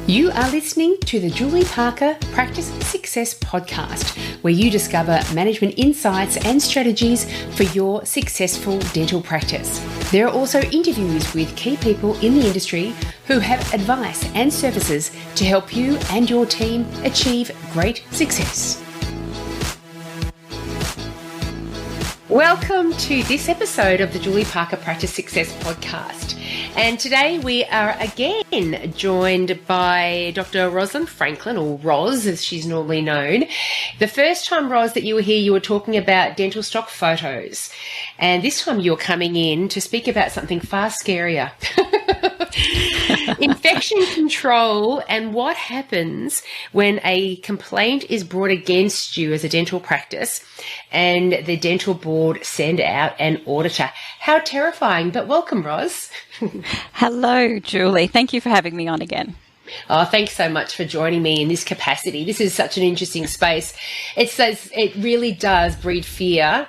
You are listening to the Julie Parker Practice Success Podcast, where you discover management insights and strategies for your successful dental practice. There are also interviews with key people in the industry who have advice and services to help you and your team achieve great success. Welcome to this episode of the Julie Parker Practice Success Podcast. And today we are again joined by Dr. Rosalind Franklin, or Roz as she's normally known. The first time, Roz, that you were here, you were talking about dental stock photos. And this time you're coming in to speak about something far scarier. Infection control and what happens when a complaint is brought against you as a dental practice and the dental board send out an auditor. How terrifying, but welcome, Roz. Hello, Julie. Thank you for having me on again. Oh, thanks so much for joining me in this capacity. This is such an interesting space. It really does breed fear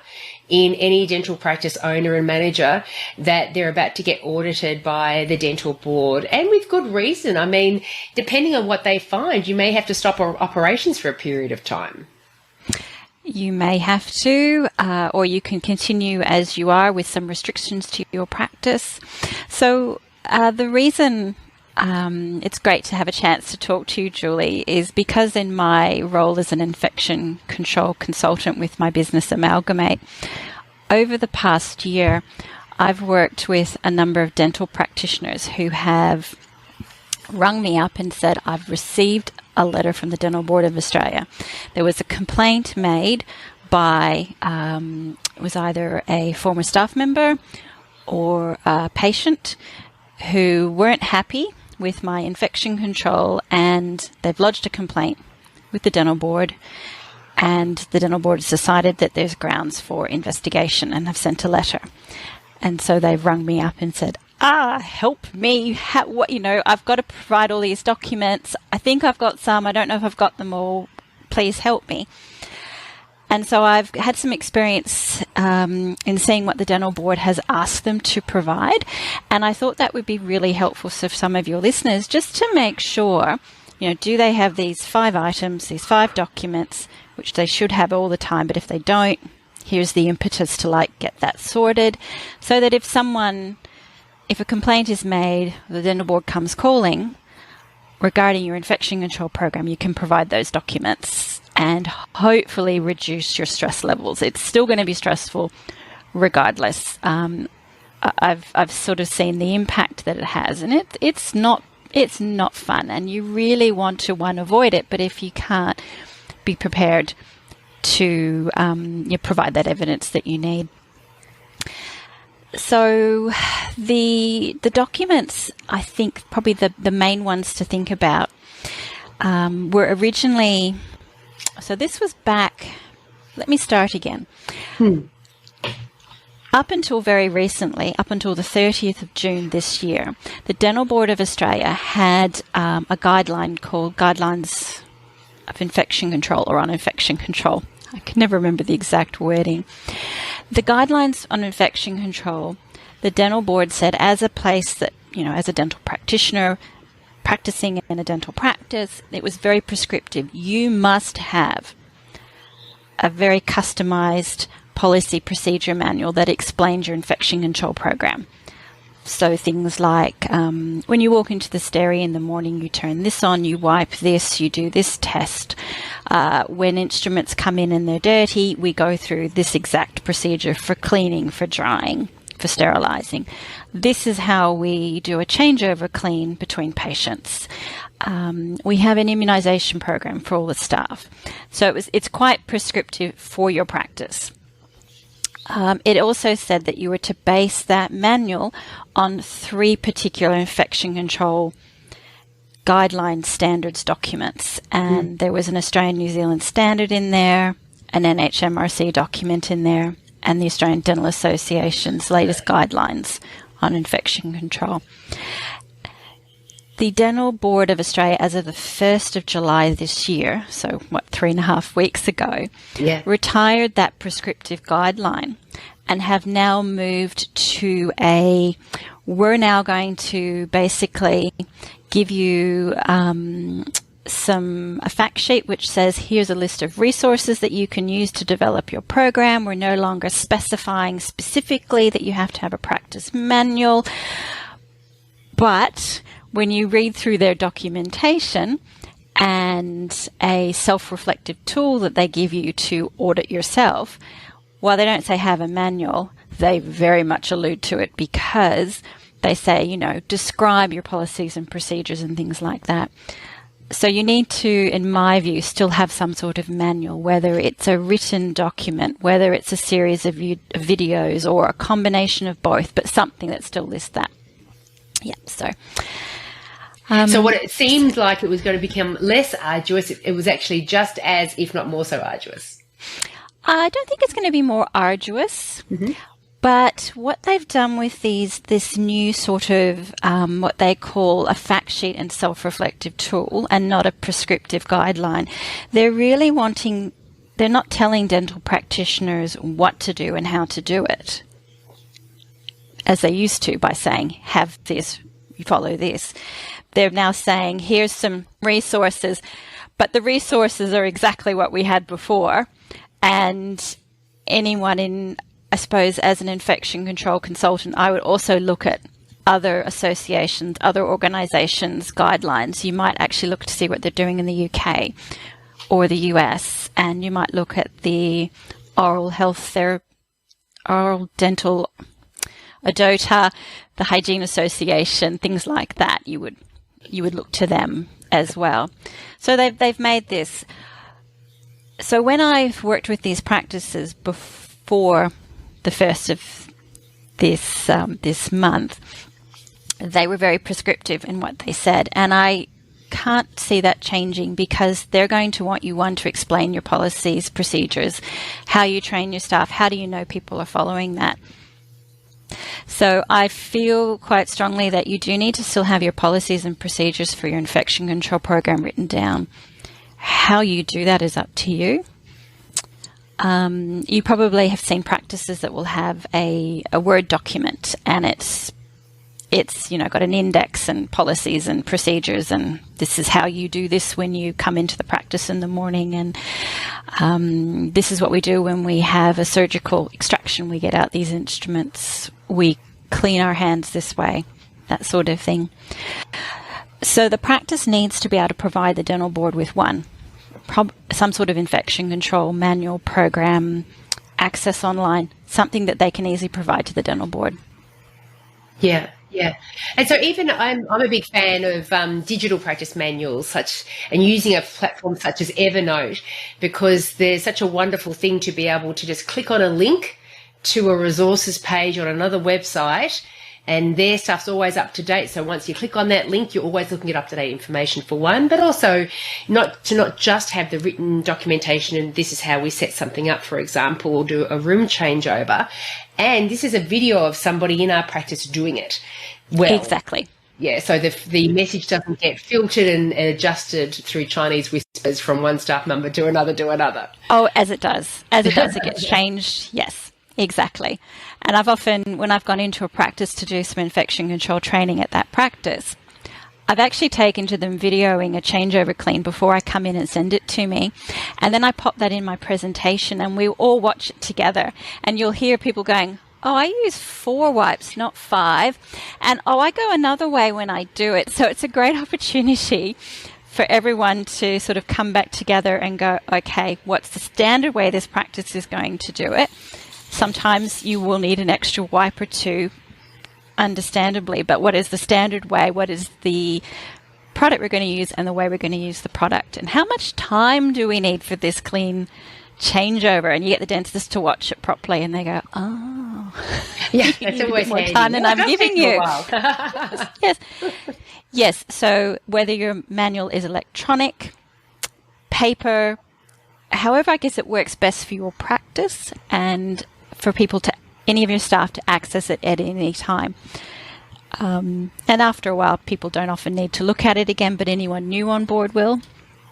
in any dental practice owner and manager that they're about to get audited by the dental board, and with good reason. I mean, depending on what they find, you may have to stop operations for a period of time. You may have to, or you can continue as you are with some restrictions to your practice. So the reason it's great to have a chance to talk to you, Julie, is because in my role as an infection control consultant with my business Amalgamate, over the past year, I've worked with a number of dental practitioners who have rung me up and said, I've received a letter from the Dental Board of Australia. There was a complaint made by, it was either a former staff member or a patient who weren't happy with my infection control, and they've lodged a complaint with the dental board, and the dental board has decided that there's grounds for investigation and have sent a letter. And so they've rung me up and said, help me. I've got to provide all these documents. I think I've got some. I don't know if I've got them all. Please help me. And so I've had some experience in seeing what the dental board has asked them to provide. And I thought that would be really helpful for some of your listeners, just to make sure, do they have these 5 items, these 5 documents, which they should have all the time. But if they don't, here's the impetus to get that sorted, so that if a complaint is made, the dental board comes calling regarding your infection control program, you can provide those documents and hopefully reduce your stress levels. It's still going to be stressful regardless. I've sort of seen the impact that it has, and it's not fun, and you really want to avoid it. But if you can't, be prepared to provide that evidence that you need. So the documents, I think probably the main ones to think about were originally. So this was back, let me start again. Up until very recently, up until the 30th of June this year, the Dental Board of Australia had a guideline called Guidelines of Infection Control, or on Infection Control. I can never remember the exact wording. The Guidelines on Infection Control, the Dental Board said, as a place that, as a dental practitioner, practicing in a dental practice, it was very prescriptive. You must have a very customized policy procedure manual that explains your infection control program. So things like when you walk into the steri in the morning, you turn this on, you wipe this, you do this test. When instruments come in and they're dirty, we go through this exact procedure for cleaning, for drying, for sterilizing. This is how we do a changeover clean between patients. We have an immunization program for all the staff. So it's quite prescriptive for your practice. It also said that you were to base that manual on 3 particular infection control guideline standards documents. And there was an Australian New Zealand standard in there, an NHMRC document in there, and the Australian Dental Association's latest guidelines on infection control. The Dental Board of Australia, as of the 1st of July this year, so 3.5 weeks ago, retired that prescriptive guideline and have now moved to we're now going to basically give you a fact sheet which says here's a list of resources that you can use to develop your program. We're no longer specifying specifically that you have to have a practice manual. But when you read through their documentation and a self-reflective tool that they give you to audit yourself, while they don't say have a manual, they very much allude to it, because they say, you know, describe your policies and procedures and things like that. So you need to, in my view, still have some sort of manual, whether it's a written document, whether it's a series of videos, or a combination of both, but something that still lists that. Yeah, so... so what it seemed like it was going to become less arduous, it was actually just as, if not more so, arduous. I don't think it's going to be more arduous. Mm-hmm. But what they've done with this new sort of what they call a fact sheet and self-reflective tool, and not a prescriptive guideline, they're not telling dental practitioners what to do and how to do it, as they used to by saying, have this, you follow this. They're now saying, here's some resources, but the resources are exactly what we had before. And anyone in, I suppose, as an infection control consultant, I would also look at other associations, other organisations' guidelines. You might actually look to see what they're doing in the UK or the US, and you might look at the oral dental auditor, the Hygiene Association, things like that. You would look to them as well. So they've made this. So when I've worked with these practices before the first of this month, they were very prescriptive in what they said, and I can't see that changing, because they're going to want you, one, to explain your policies, procedures, how you train your staff, how do you know people are following that. So I feel quite strongly that you do need to still have your policies and procedures for your infection control program written down. How you do that is up to you. You probably have seen practices that will have a Word document, and it's got an index and policies and procedures, and this is how you do this when you come into the practice in the morning, and this is what we do when we have a surgical extraction. We get out these instruments, we clean our hands this way, that sort of thing. So the practice needs to be able to provide the dental board with some sort of infection control manual, program, access online, something that they can easily provide to the dental board. Yeah. And so even I'm a big fan of digital practice manuals and using a platform such as Evernote, because there's such a wonderful thing to be able to just click on a link to a resources page on another website, and their stuff's always up to date. So once you click on that link, you're always looking at up-to-date information, for one, but also not just have the written documentation and this is how we set something up, for example, or do a room changeover. And this is a video of somebody in our practice doing it well. Exactly. Yeah, so the message doesn't get filtered and adjusted through Chinese whispers from one staff member to another. Oh, as it does. It gets changed. Yes, exactly. And I've often, when I've gone into a practice to do some infection control training at that practice, I've actually taken to them videoing a changeover clean before I come in and send it to me. And then I pop that in my presentation and we all watch it together. And you'll hear people going, oh, I use 4 wipes, not 5. And oh, I go another way when I do it. So it's a great opportunity for everyone to sort of come back together and go, okay, what's the standard way this practice is going to do it? Sometimes you will need an extra wipe or 2, understandably, but what is the standard way? What is the product we're going to use and the way we're going to use the product? And how much time do we need for this clean changeover? And you get the dentist to watch it properly and they go, oh, yeah, that's always more handy. time than I'm giving you. Yes. Yes. So whether your manual is electronic, paper, however, I guess it works best for your practice and for any of your staff to access it at any time. And after a while, people don't often need to look at it again, but anyone new on board will.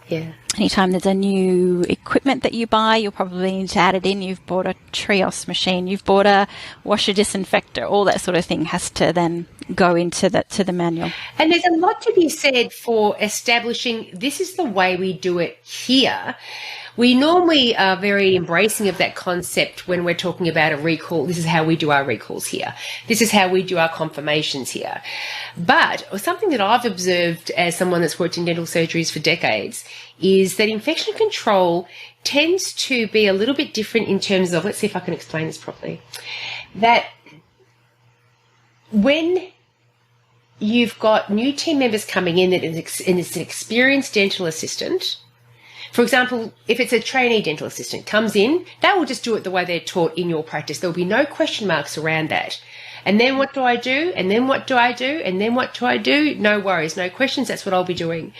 Yeah. Anytime there's a new equipment that you buy, you'll probably need to add it in. You've bought a Trios machine, you've bought a washer disinfector, all that sort of thing has to then go into that to the manual. And there's a lot to be said for establishing this is the way we do it here. We normally are very embracing of that concept when we're talking about a recall. This is how we do our recalls here. This is how we do our confirmations here. But something that I've observed as someone that's worked in dental surgeries for decades is that infection control tends to be a little bit different in terms of, let's see if I can explain this properly, that when you've got new team members coming in and it's an experienced dental assistant. For example, if it's a trainee dental assistant comes in, they will just do it the way they're taught in your practice. There will be no question marks around that. And then what do I do? And then what do I do? And then what do I do? No worries, no questions. That's what I'll be doing.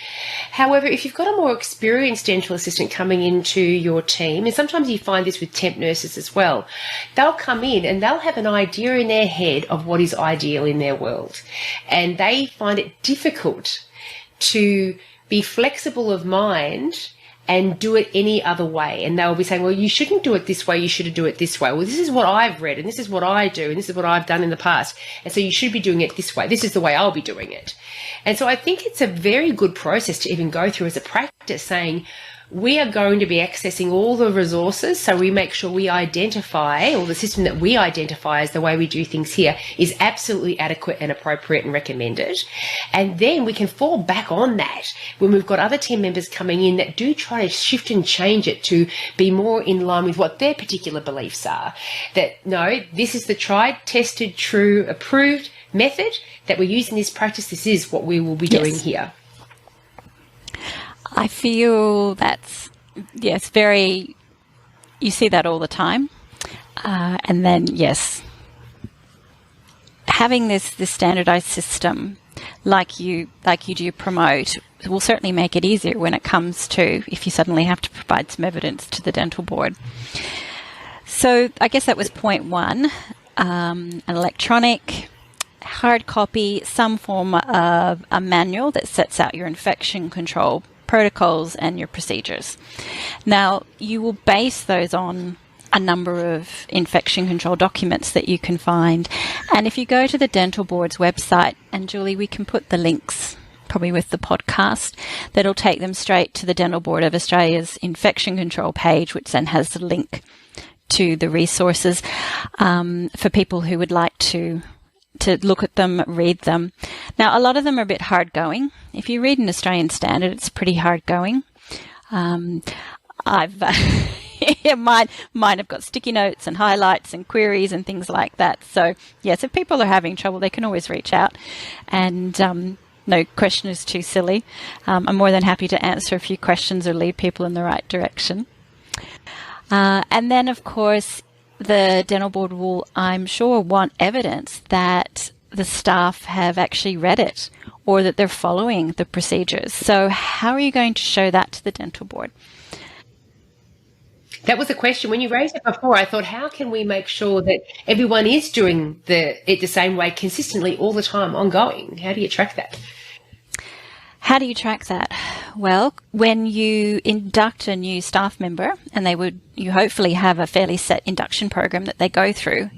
However, if you've got a more experienced dental assistant coming into your team, and sometimes you find this with temp nurses as well, they'll come in and they'll have an idea in their head of what is ideal in their world. And they find it difficult to be flexible of mind and do it any other way. And they'll be saying, well, you shouldn't do it this way, you should do it this way. Well, this is what I've read, and this is what I do, and this is what I've done in the past. And so you should be doing it this way. This is the way I'll be doing it. And so I think it's a very good process to even go through as a practice, saying, we are going to be accessing all the resources, so we make sure we identify, or the system that we identify as the way we do things here is absolutely adequate and appropriate and recommended. And then we can fall back on that when we've got other team members coming in that do try to shift and change it to be more in line with what their particular beliefs are. That, no, this is the tried, tested, true, approved method that we use in this practice. This is what we will be doing here. I feel that's, yes, very, you see that all the time. And then, yes, having this standardized system like you do promote will certainly make it easier when it comes to if you suddenly have to provide some evidence to the dental board. So I guess that was point one, an electronic, hard copy, some form of a manual that sets out your infection control protocols and your procedures. Now, you will base those on a number of infection control documents that you can find. And if you go to the Dental Board's website, and Julie, we can put the links probably with the podcast, that'll take them straight to the Dental Board of Australia's infection control page, which then has the link to the resources for people who would like to look at them, read them. Now, a lot of them are a bit hard going. If you read an Australian standard, it's pretty hard going. I've mine have got sticky notes and highlights and queries and things like that. So yes, if people are having trouble, they can always reach out. And no question is too silly. I'm more than happy to answer a few questions or lead people in the right direction. And then, of course, the dental board will, I'm sure, want evidence that the staff have actually read it or that they're following the procedures. So how are you going to show that to the dental board? That was a question. When you raised it before, I thought, how can we make sure that everyone is doing it the same way consistently all the time, ongoing? How do you track that? How do you track that? Well, when you induct a new staff member, and you hopefully have a fairly set induction program that they go through,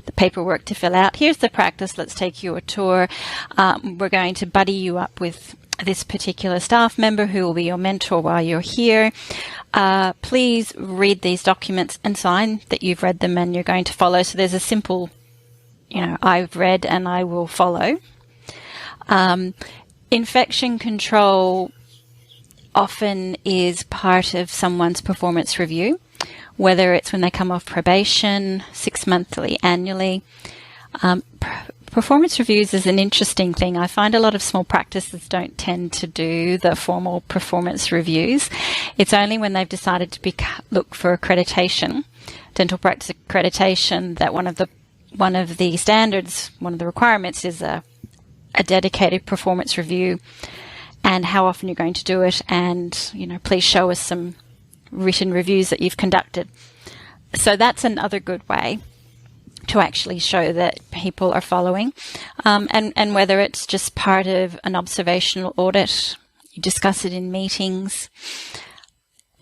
the paperwork to fill out. Here's the practice. Let's take you a tour. We're going to buddy you up with this particular staff member who will be your mentor while you're here. Please read these documents and sign that you've read them and you're going to follow. So there's a simple, I've read and I will follow. Infection control often is part of someone's performance review, whether it's when they come off probation, 6 monthly, annually. Performance reviews is an interesting thing. I find a lot of small practices don't tend to do the formal performance reviews. It's only when they've decided to look for accreditation, dental practice accreditation, that one of the standards, one of the requirements is a dedicated performance review, and how often you're going to do it, and please show us some written reviews that you've conducted. So that's another good way to actually show that people are following, and whether it's just part of an observational audit, you discuss it in meetings.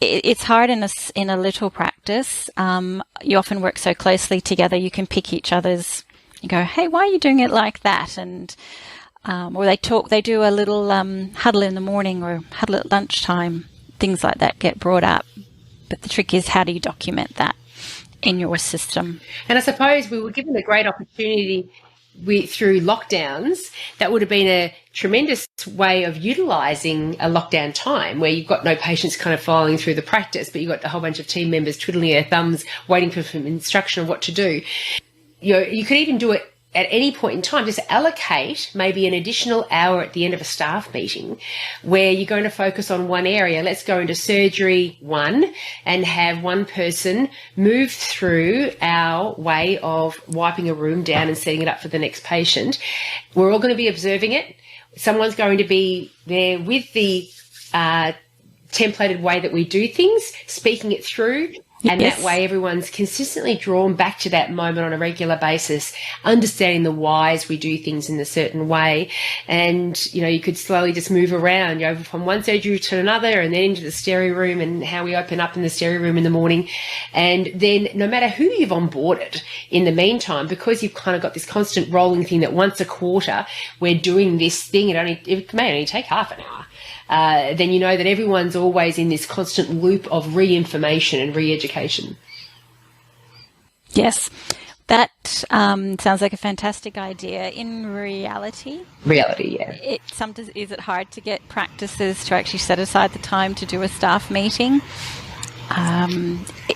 It's hard in a little practice. You often work so closely together, you can pick each other's You go, hey, why are you doing it like that? And or they do a little huddle in the morning or huddle at lunchtime. Things like that get brought up. But the trick is, how do you document that in your system? And I suppose we were given a great opportunity through lockdowns. That would have been a tremendous way of utilising a lockdown time where you've got no patients kind of filing through the practice, but you've got a whole bunch of team members twiddling their thumbs, waiting for some instruction of what to do. You could even do it at any point in time, just allocate maybe an additional hour at the end of a staff meeting where you're going to focus on one area. Let's go into surgery 1 and have one person move through our way of wiping a room down and setting it up for the next patient. We're all going to be observing it. Someone's going to be there with the templated way that we do things, speaking it through. And yes. That way everyone's consistently drawn back to that moment on a regular basis, understanding the whys we do things in a certain way. And, you could slowly just move around, from one surgery to another and then into the stereo room and how we open up in the stereo room in the morning. And then no matter who you've onboarded in the meantime, because you've kind of got this constant rolling thing that once a quarter we're doing this thing, it may only take half an hour. Then you know that everyone's always in this constant loop of re-information and re-education. Yes, that sounds like a fantastic idea. In reality, yeah. Sometimes is it hard to get practices to actually set aside the time to do a staff meeting?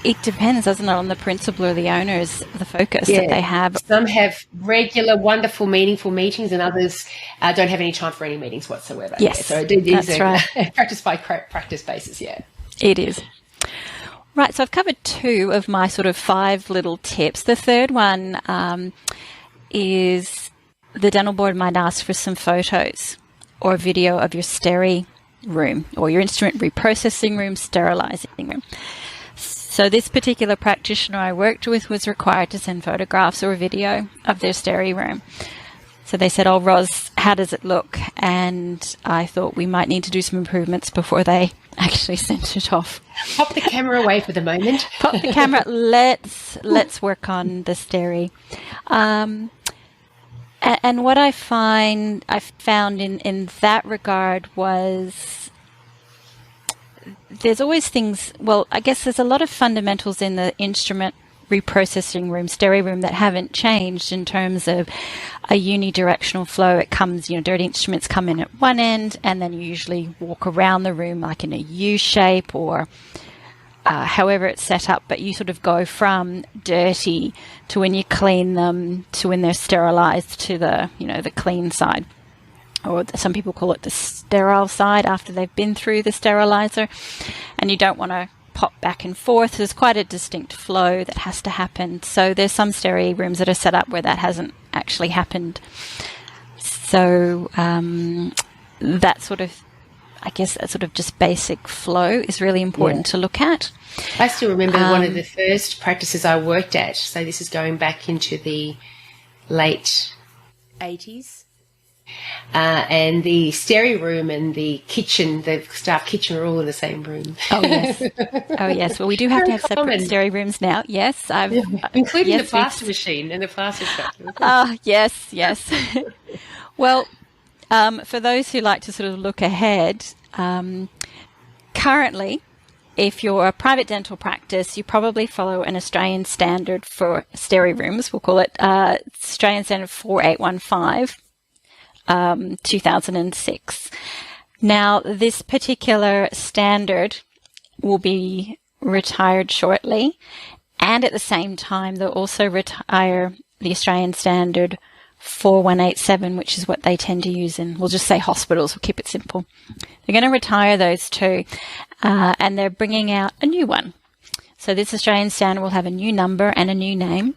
It depends, doesn't it, on the principal or the owners, the focus that they have. Some have regular, wonderful, meaningful meetings, and others don't have any time for any meetings whatsoever. Yes, so it is that's right. Practice by practice basis, yeah. It is. Right, so I've covered 2 of my sort of 5 little tips. The third one is the dental board might ask for some photos or video of your steri room or your instrument reprocessing room, sterilizing room. So this particular practitioner I worked with was required to send photographs or a video of their steri room. So they said, "Oh, Ros, how does it look?" And I thought we might need to do some improvements before they actually sent it off. Pop the camera away for the moment. Pop the camera. Let's work on the steri. And what I found in that regard was there's always things, well, I guess there's a lot of fundamentals in the instrument reprocessing room, stereo room, that haven't changed in terms of a unidirectional flow. It comes, dirty instruments come in at one end and then you usually walk around the room like in a U shape or however it's set up, but you sort of go from dirty to when you clean them to when they're sterilized to the, the clean side. Or some people call it the sterile side after they've been through the sterilizer. And you don't want to pop back and forth. There's quite a distinct flow that has to happen. So there's some stereo rooms that are set up where that hasn't actually happened. So that sort of just basic flow is really important to look at. I still remember one of the first practices I worked at. So this is going back into the late 80s. And the stereo room and the kitchen, the staff kitchen, are all in the same room. Oh, yes. Well, we do have to have separate stereo rooms now. Yes. Including the plaster machine and the plaster shop. Yes. Well, for those who like to sort of look ahead, currently, if you're a private dental practice, you probably follow an Australian standard for stereo rooms. We'll call it Australian Standard 4815. 2006. Now, this particular standard will be retired shortly, and at the same time, they'll also retire the Australian Standard 4187, which is what they tend to use in, we'll just say hospitals, we'll keep it simple. They're going to retire those two, and they're bringing out a new one. So this Australian Standard will have a new number and a new name.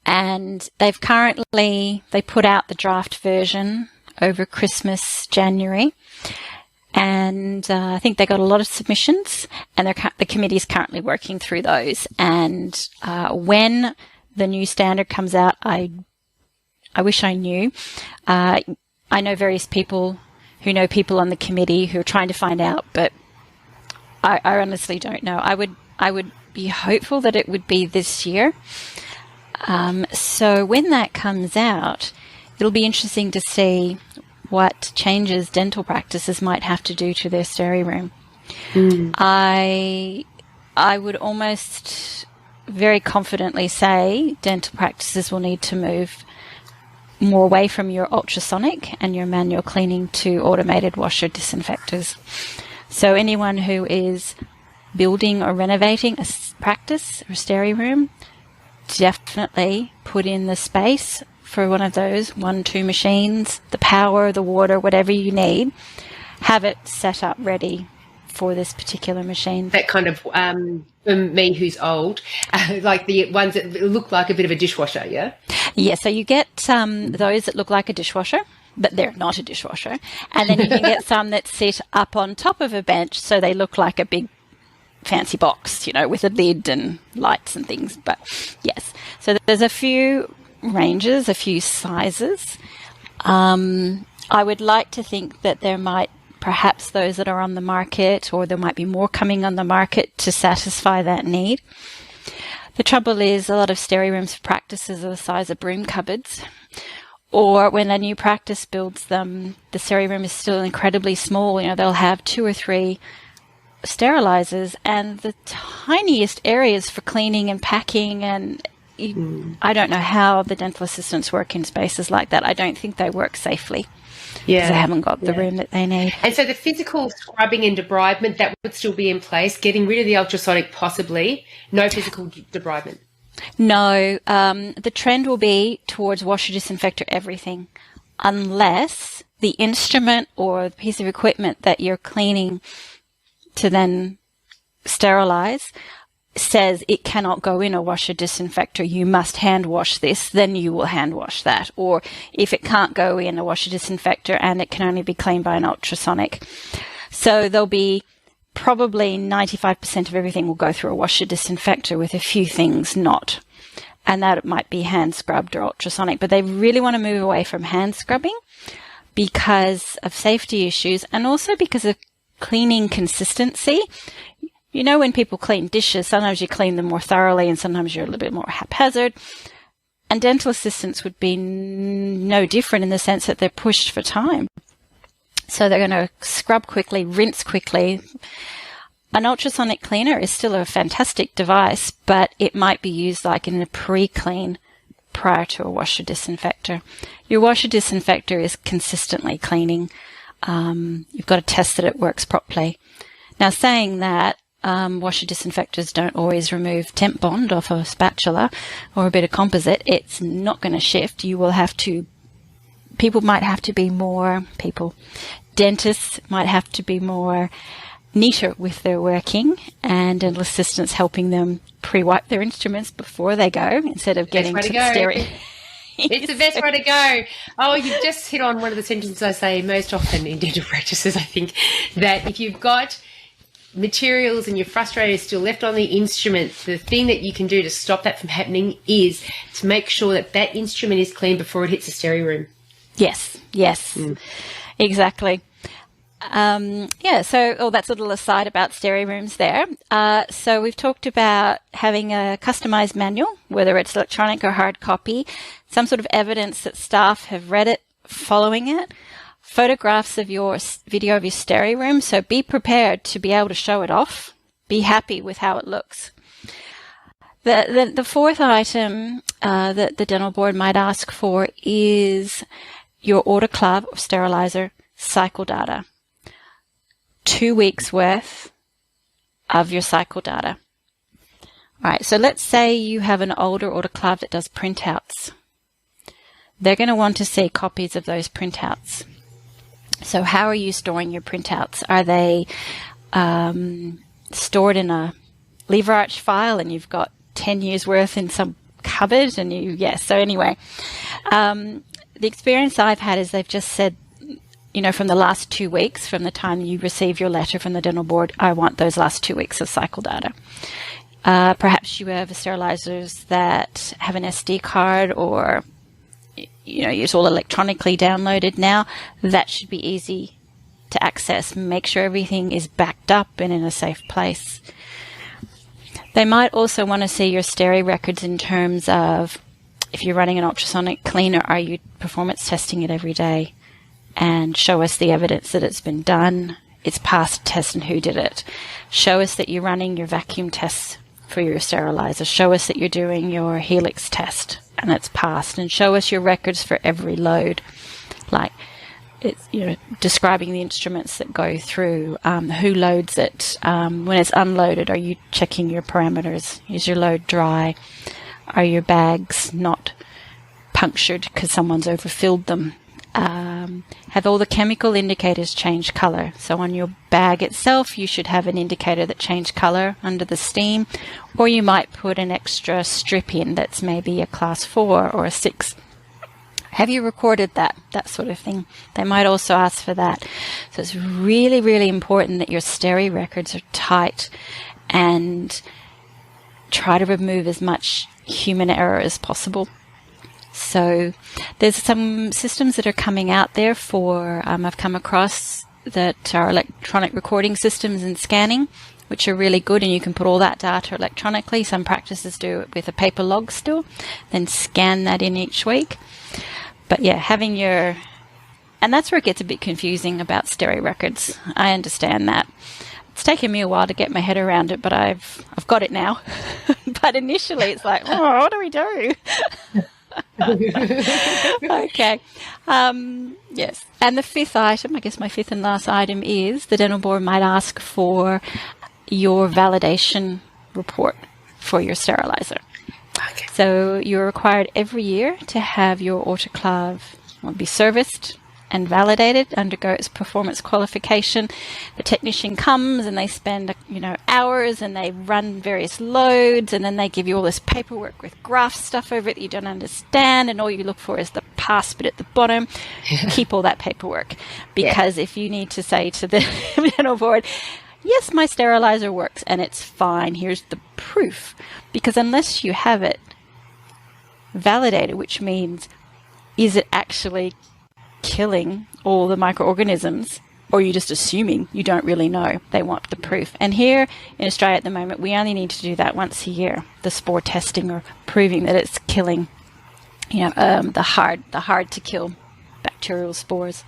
And they put out the draft version over Christmas, January. And I think they got a lot of submissions, and the committee is currently working through those. And when the new standard comes out, I wish I knew. I know various people who know people on the committee who are trying to find out, but I honestly don't know. I would be hopeful that it would be this year. So when that comes out, it'll be interesting to see what changes dental practices might have to do to their steri room. I would almost very confidently say dental practices will need to move more away from your ultrasonic and your manual cleaning to automated washer disinfectors. So anyone who is building or renovating a practice or steri room, definitely put in the space for one of those 1-2 machines, the power, the water, whatever you need. Have it set up ready for this particular machine. That kind of, for me who's old, like the ones that look like a bit of a dishwasher, yeah? Yeah, so you get those that look like a dishwasher, but they're not a dishwasher. And then you can get some that sit up on top of a bench, so they look like a big fancy box, you know, with a lid and lights and things. But yes, so there's a few ranges, a few sizes. I would like to think that there might perhaps those that are on the market, or there might be more coming on the market to satisfy that need. The trouble is a lot of steri rooms for practices are the size of broom cupboards, or when a new practice builds them, the steri room is still incredibly small. You know, they'll have 2 or 3 sterilizers and the tiniest areas for cleaning and packing, and I don't know how the dental assistants work in spaces like that. I don't think they work safely. Because they haven't got the room that they need. And so the physical scrubbing and debridement, that would still be in place, getting rid of the ultrasonic possibly, no physical debridement? No, the trend will be towards washer disinfector everything, unless the instrument or the piece of equipment that you're cleaning to then sterilize says it cannot go in a washer disinfector, you must hand wash this, then you will hand wash that. Or if it can't go in a washer disinfector and it can only be cleaned by an ultrasonic. So there'll be probably 95% of everything will go through a washer disinfector, with a few things not. And that might be hand scrubbed or ultrasonic. But they really want to move away from hand scrubbing because of safety issues, and also because of cleaning consistency. You know, when people clean dishes, sometimes you clean them more thoroughly and sometimes you're a little bit more haphazard. And dental assistants would be no different in the sense that they're pushed for time. So they're going to scrub quickly, rinse quickly. An ultrasonic cleaner is still a fantastic device, but it might be used like in a pre-clean prior to a washer disinfector. Your washer disinfector is consistently cleaning. You've got to test that it works properly. Now, saying that, washer disinfectors don't always remove temp bond off a spatula or a bit of composite. It's not going to shift. You will have to, dentists might have to be more neater with their working, and dental assistants helping them pre-wipe their instruments before they go instead of getting to the stereo. It's the best way to go. Oh, you've just hit on one of the sentences I say most often in dental practices, I think, that if you've got materials and your frustrator is still left on the instrument, the thing that you can do to stop that from happening is to make sure that that instrument is clean before it hits the steri room. Yes, exactly. So that's a little aside about steri rooms there. So we've talked about having a customized manual, whether it's electronic or hard copy, some sort of evidence that staff have read it, following it, photographs of your video of your steri room. So be prepared to be able to show it off. Be happy with how it looks. The fourth item that the dental board might ask for is your autoclave or sterilizer cycle data. 2 weeks worth of your cycle data. All right, so let's say you have an older autoclave that does printouts. They're going to want to see copies of those printouts. So how are you storing your printouts? Are they stored in a lever arch file and you've got 10 years worth in some cupboard? So anyway, the experience I've had is they've just said, from the last 2 weeks, from the time you receive your letter from the dental board, I want those last 2 weeks of cycle data. Perhaps you have sterilizers that have an SD card, or it's all electronically downloaded now. That should be easy to access. Make sure everything is backed up and in a safe place. They might also want to see your steri records in terms of if you're running an ultrasonic cleaner, are you performance testing it every day? And show us the evidence that it's been done, it's passed test, and who did it. Show us that you're running your vacuum tests for your sterilizer. Show us that you're doing your helix test and it's passed, and show us your records for every load. Like, it's, describing the instruments that go through, who loads it, when it's unloaded, are you checking your parameters? Is your load dry? Are your bags not punctured because someone's overfilled them? Have all the chemical indicators change color? So on your bag itself, you should have an indicator that changed color under the steam, or you might put an extra strip in that's maybe a class 4 or a 6. Have you recorded that sort of thing? They might also ask for that. So it's really, really important that your steri records are tight, and try to remove as much human error as possible. So there's some systems that are coming out there for, I've come across, that are electronic recording systems and scanning, which are really good, and you can put all that data electronically. Some practices do it with a paper log still, then scan that in each week. But yeah, having your, and that's where it gets a bit confusing about steri records. I understand that. It's taken me a while to get my head around it, but I've got it now. But initially it's like, oh, what do we do? Okay. Yes. And the fifth item, I guess my fifth and last item, is the dental board might ask for your validation report for your sterilizer. Okay. So you're required every year to have your autoclave be serviced and validated, undergo its performance qualification. The technician comes and they spend, hours, and they run various loads, and then they give you all this paperwork with graph stuff over it that you don't understand, and all you look for is the pass bit at the bottom. Keep all that paperwork, because if you need to say to the dental board, yes, my sterilizer works and it's fine, here's the proof. Because unless you have it validated, which means, is it actually killing all the microorganisms, or are you just assuming? You don't really know. They want the proof. And here in Australia at the moment, we only need to do that once a year, the spore testing, or proving that it's killing, the hard to kill bacterial spores.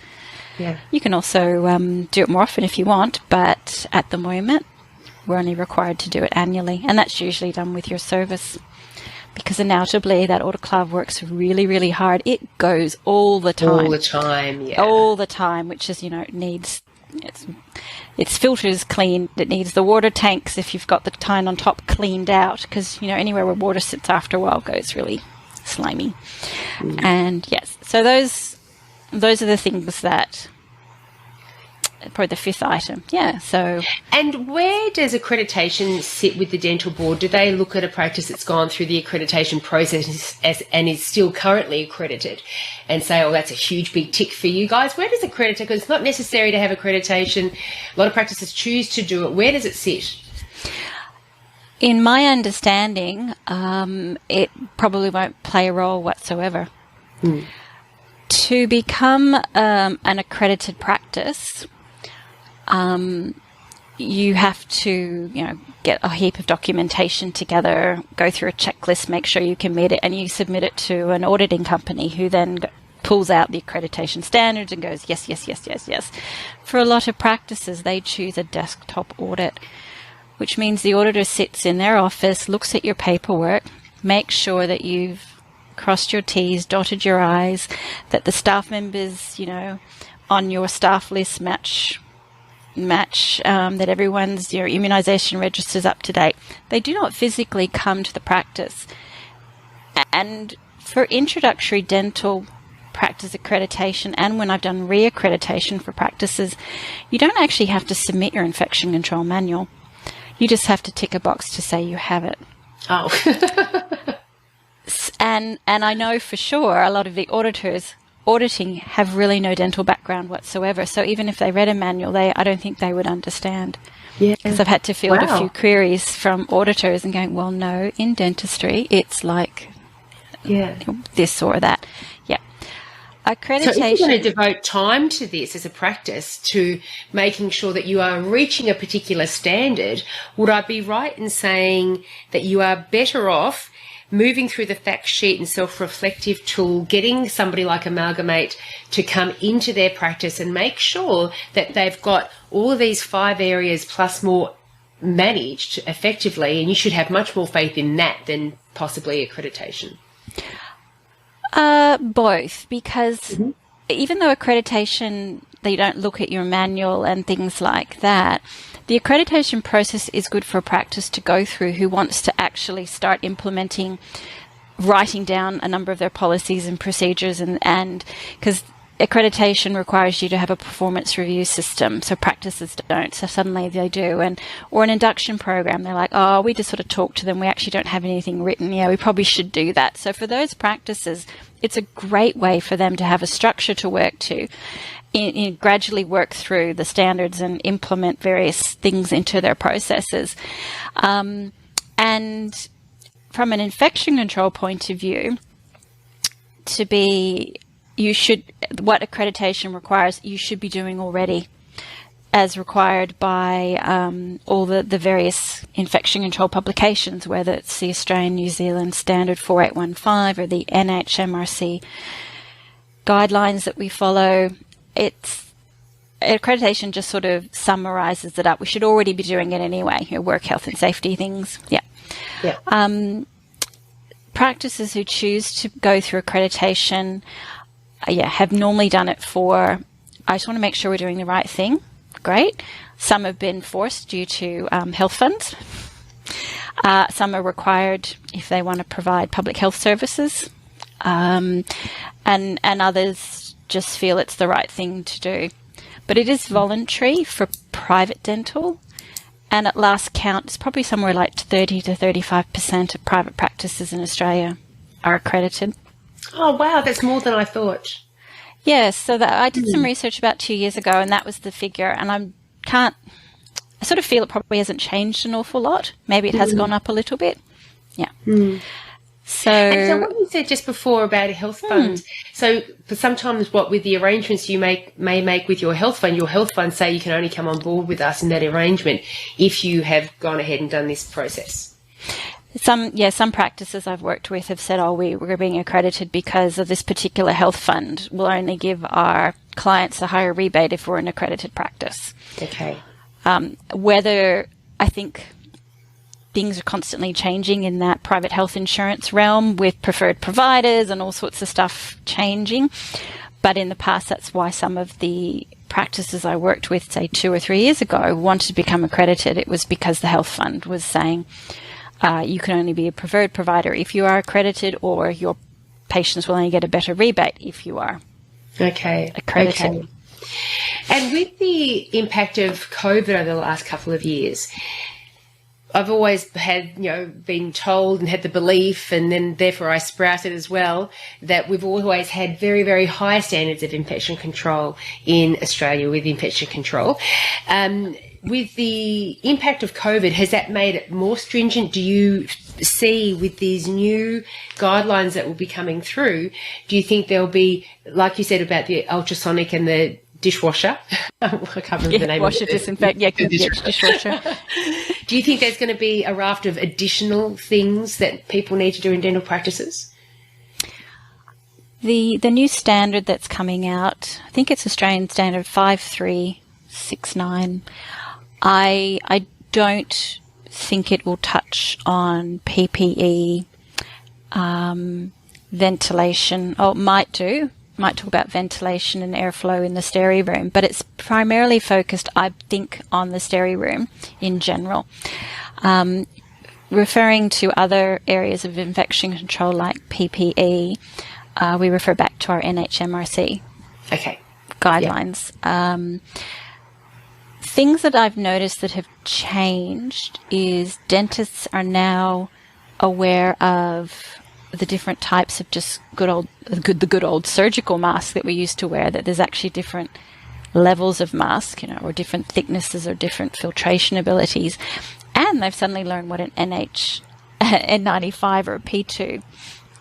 Yeah. You can also do it more often if you want, but at the moment, we're only required to do it annually, and that's usually done with your service. Because undoubtedly that autoclave works really, really hard. It goes all the time. All the time, yeah. All the time, which is, needs its filters cleaned. It needs the water tanks, if you've got the tine on top, cleaned out. Because, anywhere where water sits after a while goes really slimy. And yes, so those are the things that, probably the fifth item. Yeah. So, and where does accreditation sit with the dental board? Do they look at a practice that's gone through the accreditation process and is still currently accredited and say, oh, that's a huge big tick for you guys? Where does accreditation, because it's not necessary to have accreditation, a lot of practices choose to do it. Where does it sit? In my understanding, it probably won't play a role whatsoever. To become an accredited practice, you have to, get a heap of documentation together, go through a checklist, make sure you can meet it, and you submit it to an auditing company who then pulls out the accreditation standards and goes, yes, yes, yes, yes, yes. For a lot of practices, they choose a desktop audit, which means the auditor sits in their office, looks at your paperwork, makes sure that you've crossed your T's, dotted your I's, that the staff members, on your staff list match, that everyone's, your immunisation register's up to date. They do not physically come to the practice. And for introductory dental practice accreditation, and when I've done re-accreditation for practices, you don't actually have to submit your infection control manual. You just have to tick a box to say you have it. Oh. And I know for sure a lot of the auditors auditing have really no dental background whatsoever. So even if they read a manual, I don't think they would understand. Yeah. Because I've had to field a few queries from auditors and going, well, no, in dentistry, it's like this or that. Yeah. Accreditation. So if you're going to devote time to this as a practice, to making sure that you are reaching a particular standard, would I be right in saying that you are better off moving through the fact sheet and self-reflective tool, getting somebody like Amalgamate to come into their practice and make sure that they've got all of these 5 areas plus more managed effectively, and you should have much more faith in that than possibly accreditation? Both, because even though accreditation, they don't look at your manual and things like that, the accreditation process is good for a practice to go through who wants to actually start implementing, writing down a number of their policies and procedures, and because accreditation requires you to have a performance review system, so practices don't, so suddenly they do, or an induction program, they're like, oh, we just sort of talk to them, we actually don't have anything written, yeah, we probably should do that. So for those practices, it's a great way for them to have a structure to work to, in gradually work through the standards and implement various things into their processes. And from an infection control point of view, what accreditation requires, you should be doing already, as required by all the various infection control publications, whether it's the Australian New Zealand Standard 4815 or the NHMRC guidelines that we follow. Accreditation just sort of summarizes it up. We should already be doing it anyway, work health and safety things. Yeah. Practices who choose to go through accreditation have normally done it for, I just want to make sure we're doing the right thing. Great. Some have been forced due to health funds. Some are required if they want to provide public health services. And others just feel it's the right thing to do. But it is voluntary for private dental. And at last count, it's probably somewhere like 30 to 35% of private practices in Australia are accredited. Oh, wow, that's more than I thought. Yes, so I did some research about 2 years ago, and that was the figure. And I sort of feel it probably hasn't changed an awful lot. Maybe it has gone up a little bit. Yeah. So what you said just before about a health fund, so sometimes with the arrangements you may make with your health fund say you can only come on board with us in that arrangement if you have gone ahead and done this process. Some practices I've worked with have said, we're being accredited because of this particular health fund. We'll only give our clients a higher rebate if we're an accredited practice. Okay. Whether I think things are constantly changing in that private health insurance realm with preferred providers and all sorts of stuff changing. But in the past, that's why some of the practices I worked with, say 2 or 3 years ago, wanted to become accredited. It was because the health fund was saying you can only be a preferred provider if you are accredited, or your patients will only get a better rebate if you are accredited. Okay. And with the impact of COVID over the last couple of years, I've always had, been told and had the belief, and then therefore I sprouted as well, that we've always had very, very high standards of infection control in Australia with infection control. With the impact of COVID, has that made it more stringent? Do you see with these new guidelines that will be coming through, do you think there'll be, like you said about the ultrasonic and the dishwasher? I can't remember the name washer, of it. Disinfect, dishwasher. Do you think there's going to be a raft of additional things that people need to do in dental practices? The new standard that's coming out, I think it's Australian Standard 5369. I don't think it will touch on PPE, ventilation. Oh, it might do. Might talk about ventilation and airflow in the steri room, but it's primarily focused, I think, on the steri room in general. Referring to other areas of infection control like PPE, we refer back to our NHMRC guidelines. Yeah. Things that I've noticed that have changed is dentists are now aware of the different types of just the good old surgical mask that we used to wear, that there's actually different levels of mask, or different thicknesses or different filtration abilities. And they've suddenly learned what an N95 or a P2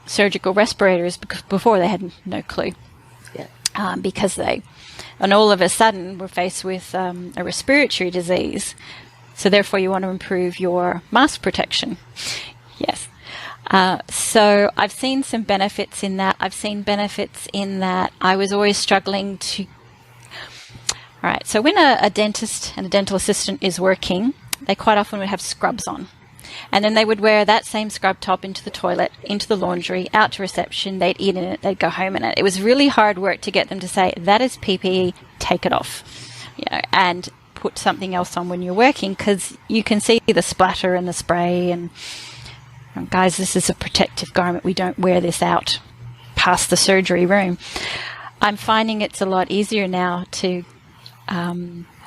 surgical respirator is, because before they had no clue. Yeah. And all of a sudden we're faced with a respiratory disease. So therefore you want to improve your mask protection. Yes. So I've seen some benefits in that. I've seen benefits in that I was always struggling to... All right, so when a dentist and a dental assistant is working, they quite often would have scrubs on. And then they would wear that same scrub top into the toilet, into the laundry, out to reception. They'd eat in it. They'd go home in it. It was really hard work to get them to say, that is PPE, take it off, and put something else on when you're working, because you can see the splatter and the spray. And guys, this is a protective garment. We don't wear this out past the surgery room. I'm finding it's a lot easier now to,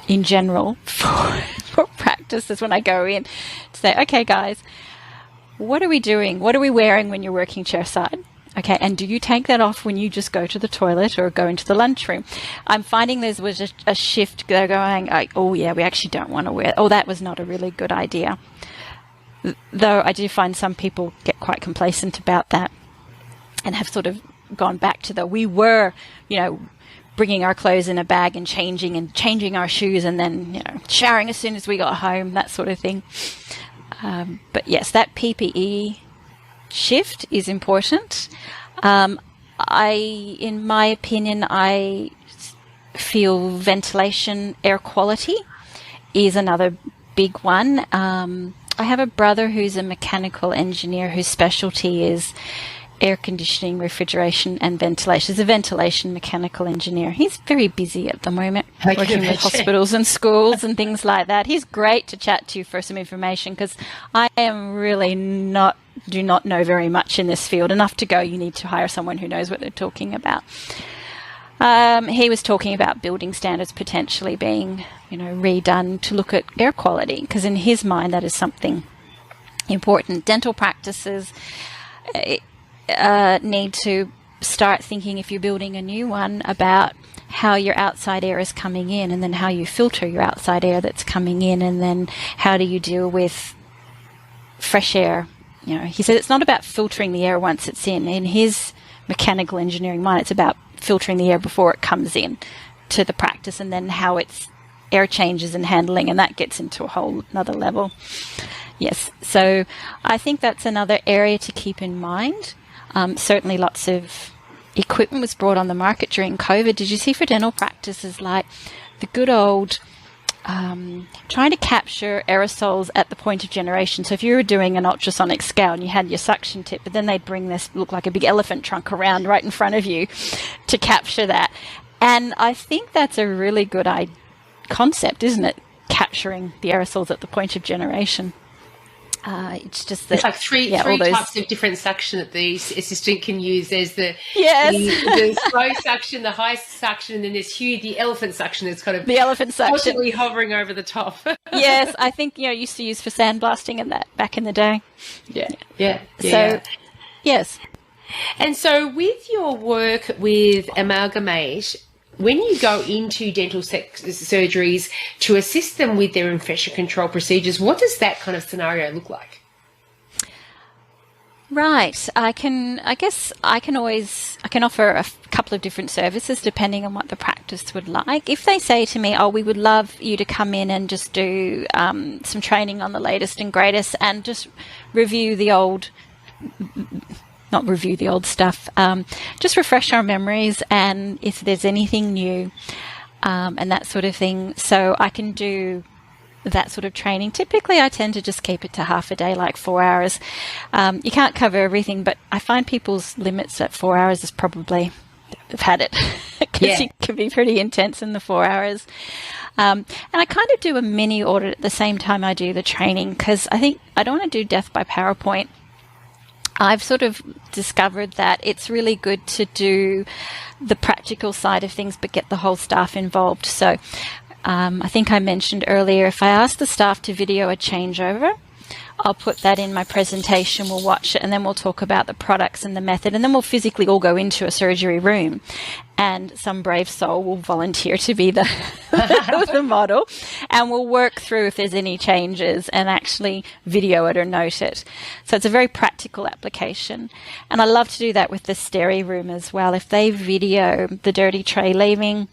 in general, for practices when I go in, to say, okay, guys, what are we doing? What are we wearing when you're working chairside? Okay, and do you take that off when you just go to the toilet or go into the lunchroom? I'm finding there was a shift. They're going, oh, yeah, we actually don't want to wear it. Oh, that was not a really good idea. Though I do find some people get quite complacent about that and have sort of gone back to we were, bringing our clothes in a bag and changing our shoes and then, showering as soon as we got home, that sort of thing. But yes, that PPE shift is important. In my opinion, I feel ventilation, air quality is another big one. I have a brother who's a mechanical engineer whose specialty is air conditioning, refrigeration and ventilation. He's a ventilation mechanical engineer. He's very busy at the moment, working with hospitals and schools and things like that. He's great to chat to for some information, because I am really do not know very much in this field. Enough to go, you need to hire someone who knows what they're talking about. He was talking about building standards potentially being, redone to look at air quality, because in his mind that is something important. Dental practices need to start thinking, if you're building a new one, about how your outside air is coming in, and then how you filter your outside air that's coming in, and then how do you deal with fresh air. He said it's not about filtering the air once it's in. In his mechanical engineering mind, it's about filtering the air before it comes in to the practice, and then how it's air changes and handling, and that gets into a whole another level. Yes, so I think that's another area to keep in mind. Certainly lots of equipment was brought on the market during COVID. Did you see for dental practices, like the good old trying to capture aerosols at the point of generation? So if you were doing an ultrasonic scale and you had your suction tip, but then they'd bring this, look like a big elephant trunk around right in front of you to capture that. And I think that's a really good concept, isn't it? Capturing the aerosols at the point of generation. It's just that it's like three types of different suction that the assistant can use. There's the slow suction, the high suction, and then there's the elephant suction that's kind of the elephant suction constantly hovering over the top. Yes, I think used to use for sandblasting and that back in the day. Yeah. So yes, and so with your work with Amalgamate, when you go into dental surgeries to assist them with their infection control procedures, what does that kind of scenario look like? Right. I can offer a couple of different services depending on what the practice would like. If they say to me, we would love you to come in and just do some training on the latest and greatest and just review the old... not review the old stuff, just refresh our memories, and if there's anything new and that sort of thing. So I can do that sort of training. Typically, I tend to just keep it to half a day, like 4 hours. You can't cover everything, but I find people's limits at 4 hours is probably, they've had it, because it can be pretty intense in the 4 hours. And I kind of do a mini audit at the same time I do the training, because I think I don't want to do death by PowerPoint. I've sort of discovered that it's really good to do the practical side of things, but get the whole staff involved. So I think I mentioned earlier, if I ask the staff to video a changeover, I'll put that in my presentation, we'll watch it, and then we'll talk about the products and the method, and then we'll physically all go into a surgery room, and some brave soul will volunteer to be the, the model, and we'll work through if there's any changes and actually video it or note it. So it's a very practical application. And I love to do that with the steri room as well. If they video the dirty tray leaving,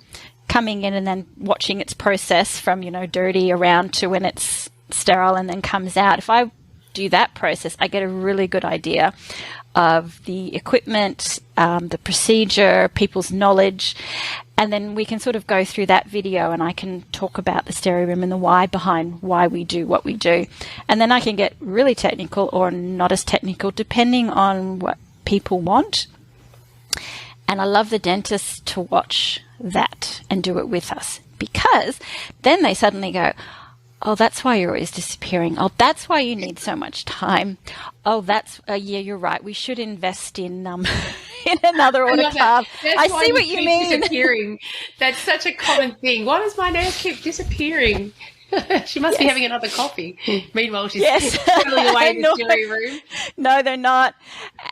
coming in, and then watching its process from, dirty around to when it's sterile and then comes out. If I do that process, I get a really good idea of the equipment, the procedure, people's knowledge. And then we can sort of go through that video and I can talk about the stereo room and the why behind why we do what we do. And then I can get really technical or not as technical, depending on what people want. And I love the dentists to watch that and do it with us, because then they suddenly go, oh, that's why you're always disappearing. Oh, that's why you need so much time. Oh, that's, yeah, you're right. We should invest in in another audit tab. I see what you mean. Disappearing. That's such a common thing. Why does my nurse keep disappearing? She must be having another coffee. Meanwhile, she's totally away in the stereo room. No, they're not.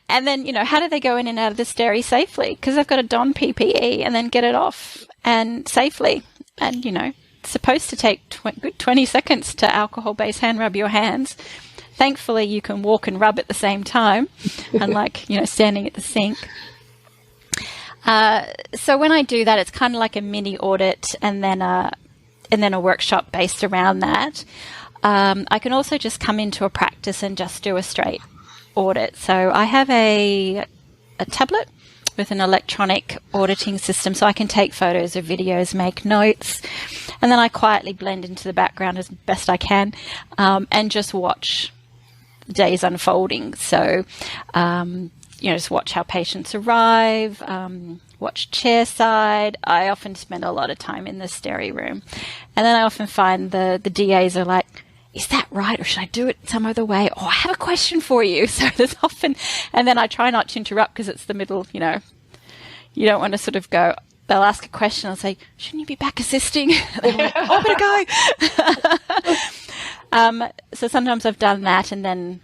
And then, you know, how do they go in and out of the stereo safely? Because they've got to don PPE and then get it off and safely. And, you know, it's supposed to take good 20 seconds to alcohol-based hand rub your hands. Thankfully, you can walk and rub at the same time, unlike, you know, standing at the sink. So when I do that, it's kind of like a mini audit and then a workshop based around that. I can also just come into a practice and just do a straight audit. So I have a tablet with an electronic auditing system, so I can take photos or videos, make notes, and then I quietly blend into the background as best I can, and just watch the days unfolding. So, you know, just watch how patients arrive, watch chair side. I often spend a lot of time in the stereo room. And then I often find the DAs are like, is that right? Or should I do it some other way? Oh, I have a question for you. So there's often, and then I try not to interrupt because it's the middle, you know, you don't want to sort of go, they'll ask a question. I'll say, shouldn't you be back assisting? They're like, oh, I better go. So sometimes I've done that, and then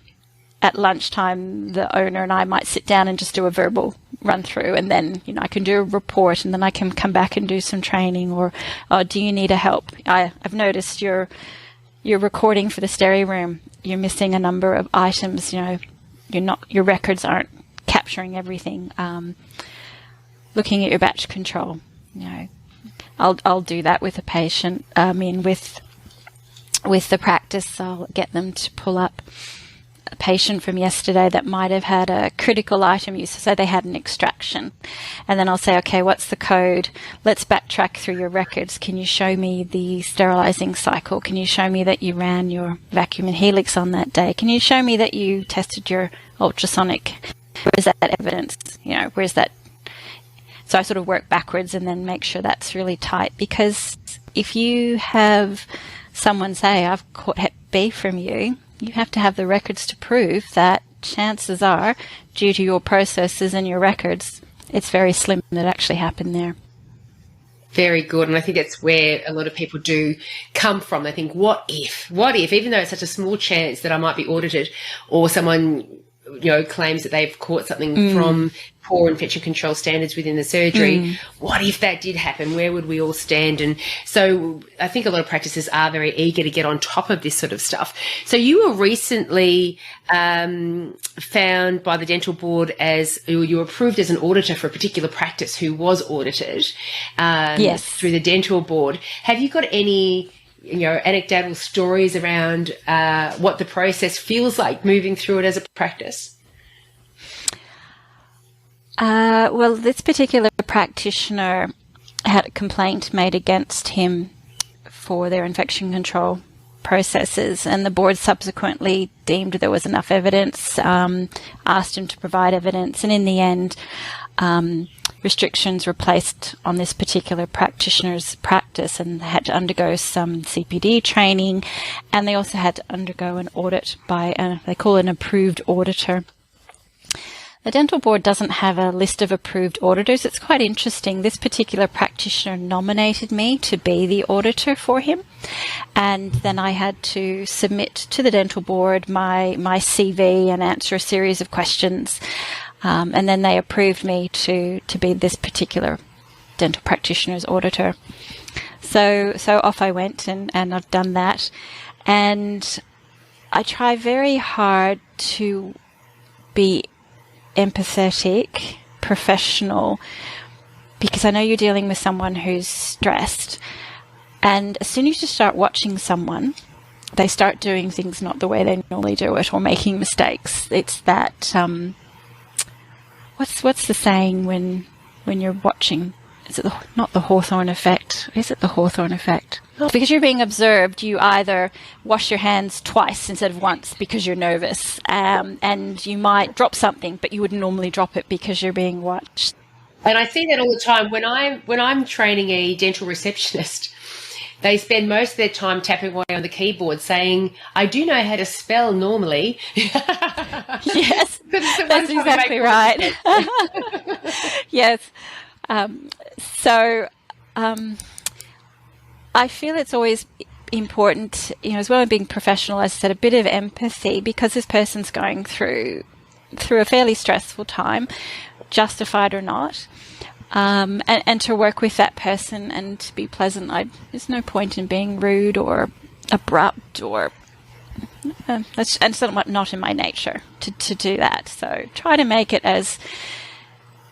at lunchtime, the owner and I might sit down and just do a verbal run through, and then, you know, I can do a report, and then I can come back and do some training, or, oh, do you need a help? I've noticed you're recording for the stereo room. You're missing a number of items, you know, your records aren't capturing everything. Looking at your batch control, you know, I'll do that with a patient. I mean, with the practice, I'll get them to pull up a patient from yesterday that might have had a critical item use. So they had an extraction. And then I'll say, okay, what's the code? Let's backtrack through your records. Can you show me the sterilizing cycle? Can you show me that you ran your vacuum and helix on that day? Can you show me that you tested your ultrasonic? Where's that evidence? You know, where's that? So I sort of work backwards and then make sure that's really tight, because if you have someone say, I've caught Hep B from you, you have to have the records to prove that chances are, due to your processes and your records, it's very slim that actually happened there. Very good. And I think that's where a lot of people do come from. They think, what if, even though it's such a small chance that I might be audited, or someone, you know, claims that they've caught something from poor infection control standards within the surgery. What if that did happen? Where would we all stand? And so I think a lot of practices are very eager to get on top of this sort of stuff. So you were recently found by the dental board you were approved as an auditor for a particular practice who was audited yes, through the dental board. Have you got any, you know, anecdotal stories around what the process feels like moving through it as a practice? Well, this particular practitioner had a complaint made against him for their infection control processes, and the board subsequently deemed there was enough evidence, asked him to provide evidence, and in the end, restrictions were placed on this particular practitioner's practice, and they had to undergo some CPD training, and they also had to undergo an audit by, they call it an approved auditor. The dental board doesn't have a list of approved auditors. It's quite interesting. This particular practitioner nominated me to be the auditor for him, and then I had to submit to the dental board my CV and answer a series of questions. And then they approved me to be this particular dental practitioner's auditor. So off I went, and I've done that. And I try very hard to be empathetic, professional, because I know you're dealing with someone who's stressed. And as soon as you start watching someone they start doing things not the way they normally do it, or making mistakes. It's that what's the saying when you're watching? Is it not the Hawthorne effect? Is it the Hawthorne effect? Because you're being observed, you either wash your hands twice instead of once because you're nervous, and you might drop something, but you wouldn't normally drop it because you're being watched. And I see that all the time when I'm training a dental receptionist. They spend most of their time tapping away on the keyboard saying, I do know how to spell normally. Yes, that's exactly right. Yes. So I feel it's always important, as well as being professional, as I said, a bit of empathy, because this person's going through a fairly stressful time, justified or not. And to work with that person and to be pleasant. There's no point in being rude or abrupt, or that's not in my nature to do that. So try to make it as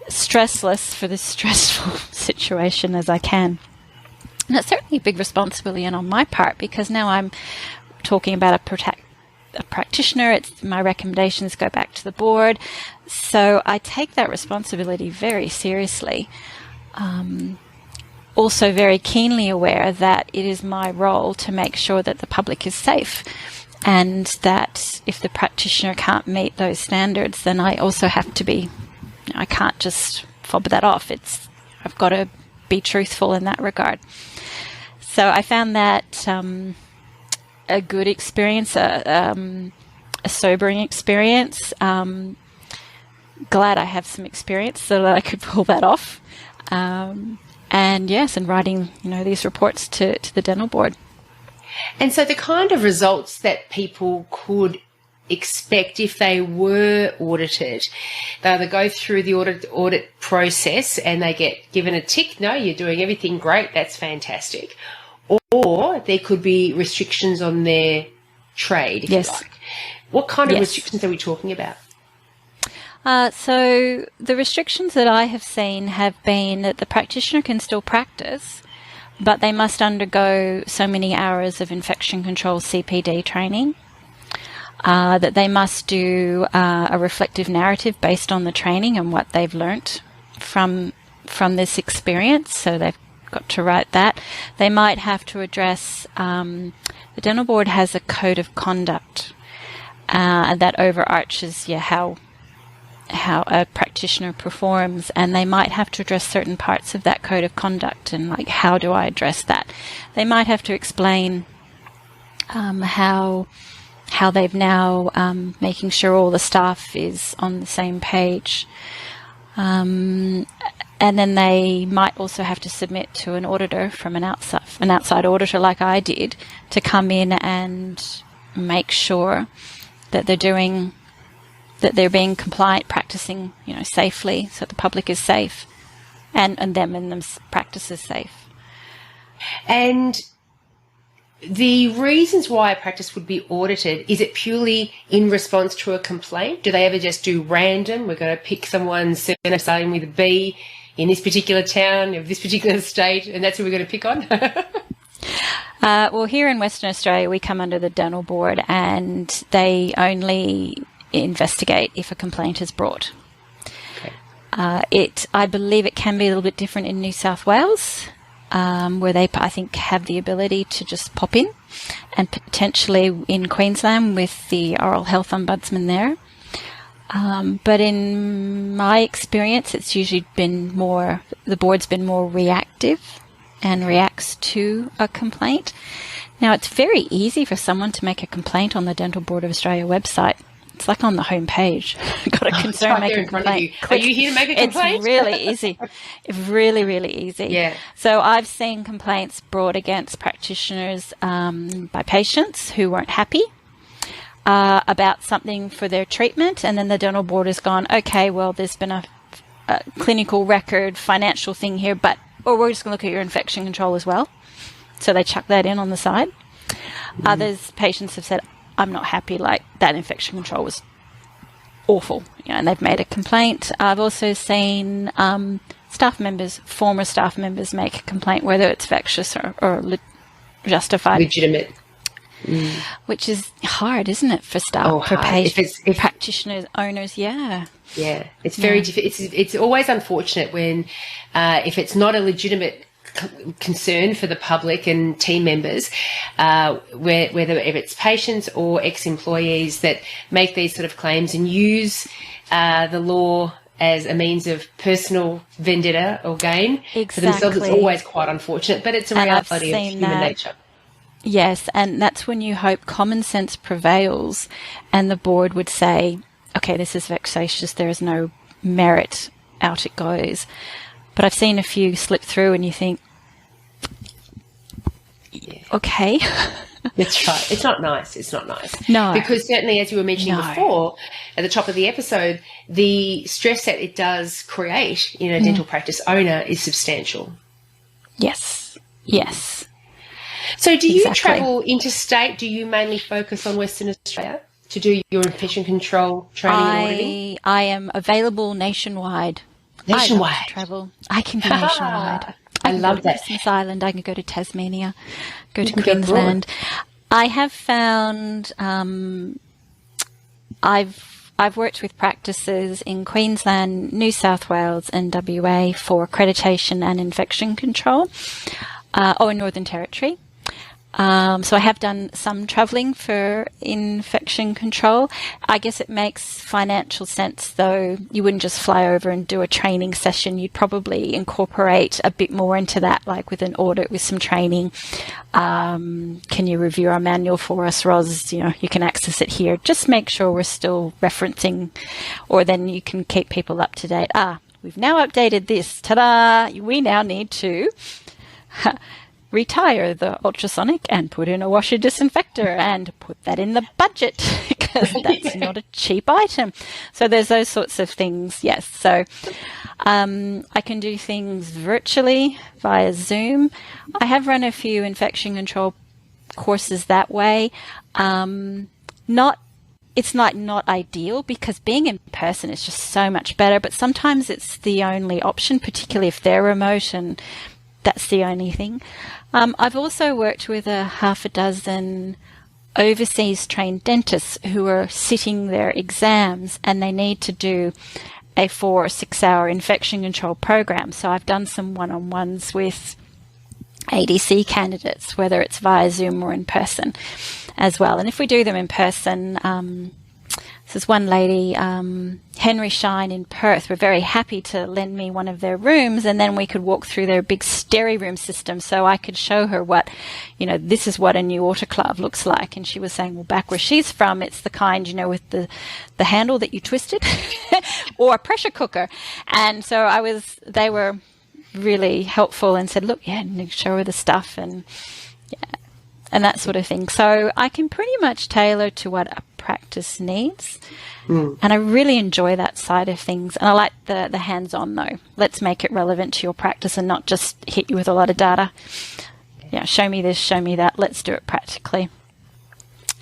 stressless for this stressful situation as I can. And it's certainly a big responsibility on my part, because now I'm talking about a practitioner. My recommendations go back to the board. So I take that responsibility very seriously. Also very keenly aware that it is my role to make sure that the public is safe, and that if the practitioner can't meet those standards, then I also have to be, I can't just fob that off. I've got to be truthful in that regard. So I found that a good experience, a sobering experience. Glad I have some experience so that I could pull that off. And writing, these reports to the dental board. And so the kind of results that people could expect if they were audited, they either go through the audit process and they get given a tick, no, you're doing everything great, that's fantastic. Or there could be restrictions on their trade, if you like. What kind of restrictions are we talking about? So the restrictions that I have seen have been that the practitioner can still practice, but they must undergo so many hours of infection control CPD training, that they must do a reflective narrative based on the training and what they've learnt from this experience. So they've got to write that. They might have to address, the dental board has a code of conduct that overarches how a practitioner performs, and they might have to address certain parts of that code of conduct, and like, how do I address that? They might have to explain how they've now making sure all the staff is on the same page, and then they might also have to submit to an auditor from an outside auditor, like I did, to come in and make sure that they're being compliant, practicing, safely, so the public is safe, and them practice is safe. And the reasons why a practice would be audited, is it purely in response to a complaint? Do they ever just do random? We're going to pick someone's surname starting with a B in this particular town, of this particular state, and that's who we're going to pick on? Well, here in Western Australia, we come under the dental board, and they only investigate if a complaint is brought. Okay. I believe it can be a little bit different in New South Wales, where they, I think, have the ability to just pop in, and potentially in Queensland with the Oral Health Ombudsman there. But in my experience, it's usually been the board's been more reactive and reacts to a complaint. Now, it's very easy for someone to make a complaint on the Dental Board of Australia website. It's like on the home page. Got a concern, make a complaint. Are you here to make a complaint? It's really easy. Really, really easy. Yeah. So I've seen complaints brought against practitioners by patients who weren't happy about something for their treatment, and then the dental board has gone, okay, well, there's been a clinical record, financial thing here, or we're just going to look at your infection control as well. So they chuck that in on the side. Others, patients have said, I'm not happy, like that infection control was awful, and they've made a complaint. I've also seen former staff members make a complaint, whether it's vexatious or justified. Legitimate. which is hard, isn't it, for staff, for patients, practitioners, owners? Yeah. Yeah, it's very it's always unfortunate when if it's not a legitimate concern for the public and team members, whether if it's patients or ex-employees that make these sort of claims and use the law as a means of personal vendetta or gain for themselves. It's always quite unfortunate, but it's a reality of human nature. Yes, and that's when you hope common sense prevails and the board would say, okay, this is vexatious, there is no merit, out it goes. But I've seen a few slip through and you think, okay. That's right. It's not nice. It's not nice. No. Because certainly, as you were mentioning before, at the top of the episode, the stress that it does create in a dental practice owner is substantial. Yes. Yes. So do you travel interstate? Do you mainly focus on Western Australia to do your infection control training and auditing? I am available nationwide. Nationwide. I love to travel. I can be nationwide. I love that. Christmas Island. I can go to Tasmania, go to Queensland. I have found I've worked with practices in Queensland, New South Wales and WA for accreditation and infection control, in Northern Territory. So I have done some travelling for infection control. I guess it makes financial sense, though. You wouldn't just fly over and do a training session. You'd probably incorporate a bit more into that, like with an audit, with some training. Can you review our manual for us, Roz? You can access it here. Just make sure we're still referencing, or then you can keep people up to date. We've now updated this. Ta-da! We now need to retire the ultrasonic and put in a washer disinfector and put that in the budget because that's not a cheap item. So there's those sorts of things. Yes. So I can do things virtually via Zoom. I have run a few infection control courses that way. It's not ideal because being in person is just so much better, but sometimes it's the only option, particularly if they're remote and that's the only thing. I've also worked with a half a dozen overseas trained dentists who are sitting their exams and they need to do a 4 or 6 hour infection control program. So I've done some one-on-ones with ADC candidates, whether it's via Zoom or in person as well. And if we do them in person, this is one lady, Henry Shine in Perth, were very happy to lend me one of their rooms, and then we could walk through their big stereo room system so I could show her what, this is what a new autoclave looks like. And she was saying, well, back where she's from, it's the kind, with the handle that you twisted or a pressure cooker. And so they were really helpful and said, look, and show her the stuff and that sort of thing. So I can pretty much tailor to what a practice needs. And I really enjoy that side of things. And I like the hands-on, though. Let's make it relevant to your practice and not just hit you with a lot of data. Show me this, show me that. Let's do it practically.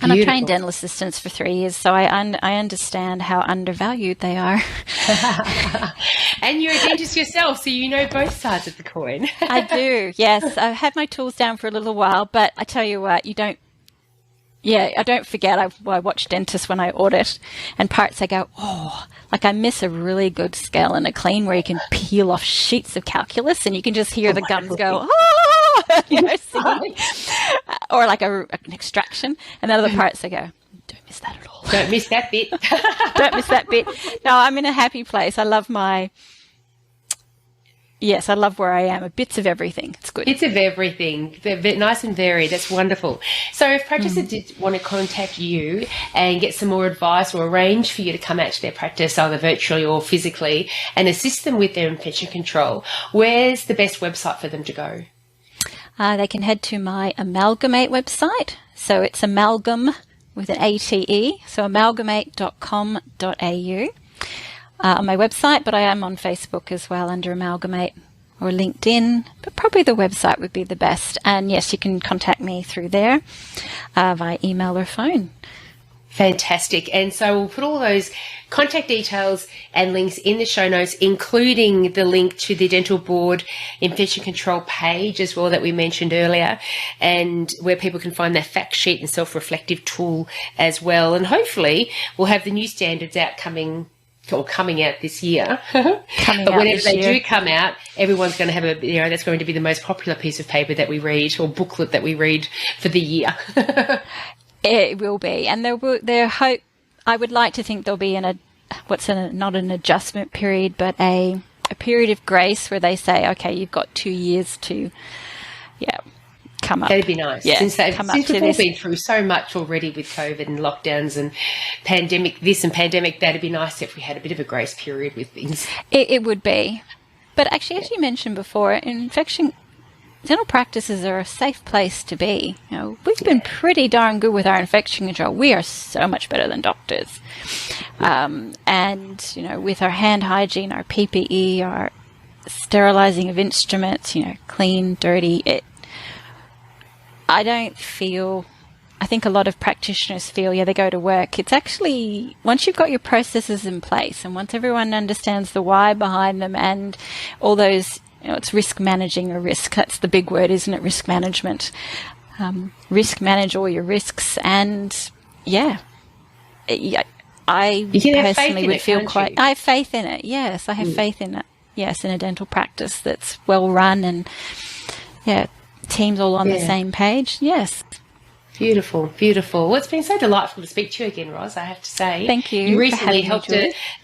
And I've trained dental assistants for 3 years, so I understand how undervalued they are. And you're a dentist yourself, so you know both sides of the coin. I do, yes. I've had my tools down for a little while, but I tell you what, I don't forget. I watch dentists when I audit, and parts I go, I miss a really good scale and a clean where you can peel off sheets of calculus and you can just hear the gums go, singing. Or like an extraction. And the other parts I go, don't miss that at all. Don't miss that bit. Don't miss that bit. No, I'm in a happy place. I love I love where I am. Bits of everything. It's good. Bits of everything. They're nice and varied. That's wonderful. So if practices did want to contact you and get some more advice or arrange for you to come out to their practice, either virtually or physically, and assist them with their infection control, where's the best website for them to go? They can head to my Amalgamate website. So it's amalgam with an ATE. So amalgamate.com.au. On my website, but I am on Facebook as well under Amalgamate, or LinkedIn, but probably the website would be the best. And yes, you can contact me through there via email or phone. Fantastic. And so we'll put all those contact details and links in the show notes, including the link to the Dental Board Infection Control page as well that we mentioned earlier, and where people can find their fact sheet and self-reflective tool as well. And hopefully we'll have the new standards coming out this year. But whenever they do come out, everyone's going to have that's going to be the most popular piece of paper that we read, or booklet that we read for the year. It will be, and I would like to think there'll be not an adjustment period, but a period of grace where they say, okay, you've got 2 years to, come up. That'd be nice. Yeah, since we've all been through so much already with COVID and lockdowns and pandemic this and pandemic, that'd be nice if we had a bit of a grace period with things. It would be. But actually, as you mentioned before, dental practices are a safe place to be. We've been pretty darn good with our infection control. We are so much better than doctors. And, with our hand hygiene, our PPE, our sterilizing of instruments, clean, dirty, I think a lot of practitioners feel, they go to work. It's actually, once you've got your processes in place and once everyone understands the why behind them and all those, it's risk managing a risk. That's the big word, isn't it? Risk management. Risk manage all your risks. And I personally would feel I have faith in it. Yes, I have faith in it. Yes, in a dental practice that's well run and teams all on the same page. Yes. Beautiful, beautiful. Well, it's been so delightful to speak to you again, Roz, I have to say. Thank you. You recently helped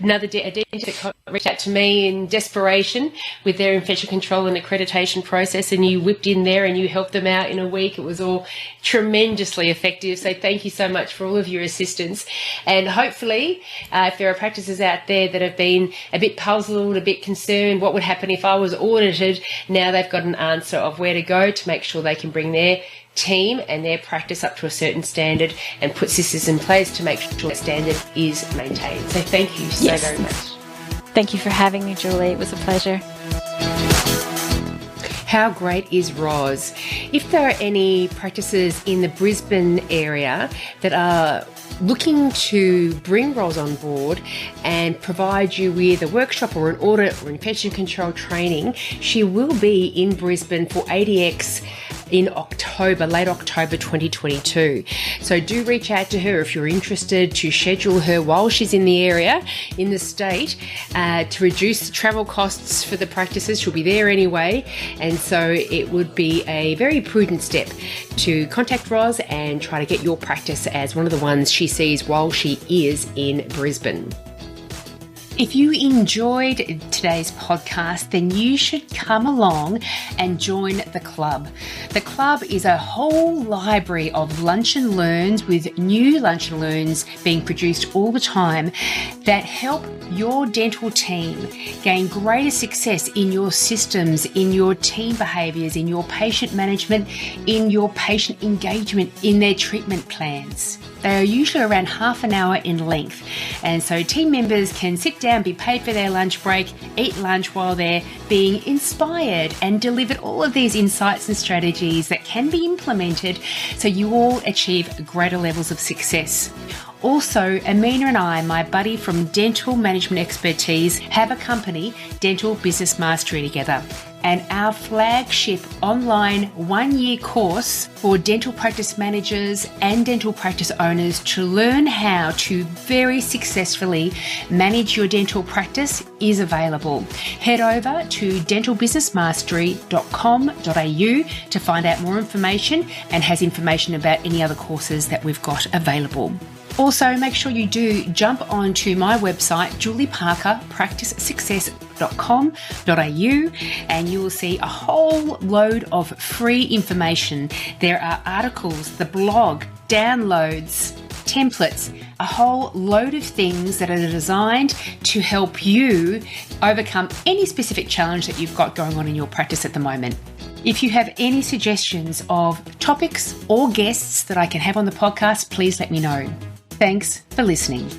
another dentist that reached out to me in desperation with their infection control and accreditation process, and you whipped in there and you helped them out in a week. It was all tremendously effective. So thank you so much for all of your assistance. And hopefully, if there are practices out there that have been a bit puzzled, a bit concerned, what would happen if I was audited, now they've got an answer of where to go to make sure they can bring their team and their practice up to a certain standard and put systems in place to make sure that standard is maintained. So thank you so very much. Thank you for having me, Julie. It was a pleasure. How great is Roz? If there are any practices in the Brisbane area that are looking to bring Roz on board and provide you with a workshop or an audit or infection control training, she will be in Brisbane for ADX in late October 2022. So do reach out to her if you're interested to schedule her while she's in the area, in the state, to reduce the travel costs for the practices. She'll be there anyway. And so it would be a very prudent step to contact Roz and try to get your practice as one of the ones she sees while she is in Brisbane. If you enjoyed today's podcast, then you should come along and join the club. The club is a whole library of lunch and learns with new lunch and learns being produced all the time that help your dental team gain greater success in your systems, in your team behaviours, in your patient management, in your patient engagement, in their treatment plans. They are usually around half an hour in length, and so team members can sit down, be paid for their lunch break, eat lunch while they're being inspired and delivered all of these insights and strategies that can be implemented so you all achieve greater levels of success. Also, Amina and I, my buddy from Dental Management Expertise, have a company, Dental Business Mastery, together. And our flagship online 1-year course for dental practice managers and dental practice owners to learn how to very successfully manage your dental practice is available. Head over to dentalbusinessmastery.com.au to find out more information, and has information about any other courses that we've got available. Also, make sure you do jump onto my website, julieparkerpracticesuccess.com.au, and you will see a whole load of free information. There are articles, the blog, downloads, templates, a whole load of things that are designed to help you overcome any specific challenge that you've got going on in your practice at the moment. If you have any suggestions of topics or guests that I can have on the podcast, please let me know. Thanks for listening.